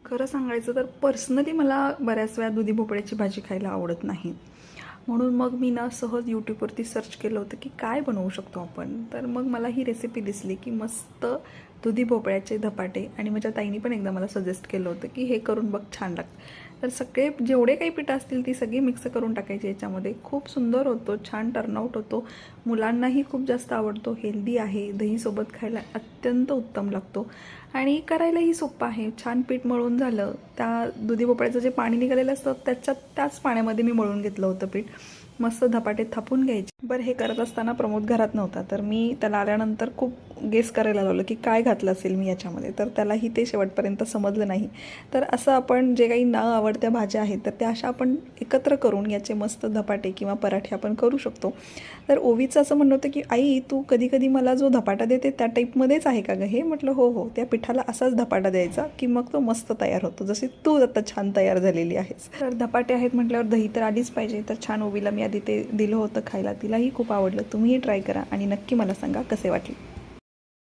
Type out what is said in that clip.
खरं सांगायचं तर पर्सनली मला बऱ्याच वेळा दुधी भोपळ्याची भाजी खायला आवडत नाही. म्हणून मग मी ना सहज यूट्यूबवरती सर्च केलं होतं की काय बनवू शकतो आपण. तर मग मला ही रेसिपी दिसली की मस्त दुधी भोपळ्याचे धपाटे, आणि माझ्या ताईनी पण एकदा मला सजेस्ट केलं होतं की हे करून बघ, छान लागतं. तर सगळे जेवढे काही पिठं असतील ती सगळी मिक्स करून टाकायची याच्यामध्ये. खूप सुंदर होतो, छान टर्नआउट होतो. मुलांनाही खूप जास्त आवडतो, हेल्दी आहे, दहीसोबत खायला अत्यंत उत्तम लागतो आणि करायलाही सोपं आहे. छान पीठ मळून झालं, त्या दुधी भोपळ्याचं जे पाणी निघालेलं असतं त्याच पाण्यामध्ये मी मळून घेतलं होतं पीठ. मस्त धपाटे थापून घ्यायचे. बरं, हे करत असताना प्रमोद घरात नव्हता, तर मी त्याला आल्यानंतर खूप गेस करायला लावलं की काय घातलं असेल मी याच्यामध्ये. तर त्यालाही ते शेवटपर्यंत समजलं नाही. तर असं आपण जे काही न आवडत्या भाज्या आहेत तर त्या अशा आपण एकत्र करून याचे मस्त धपाटे किंवा पराठे आपण करू शकतो. तर ओवीचं असं म्हणणं होतं की आई, तू कधी कधी मला जो धपाटा देते त्या टाईपमध्येच आहे का गं हे? म्हटलं हो हो, त्या पिठाला असाच धपाटा द्यायचा की मग तो मस्त तयार होतो, जशी तू आता छान तयार झालेली आहेस. तर धपाटे आहेत म्हटल्यावर दही तर आलीच पाहिजे. तर छान ओवीला मी आधी ते दिलं होतं खायला, तिलाही खूप आवडलं. तुम्हीही ट्राय करा आणि नक्की मला सांगा कसे वाटले.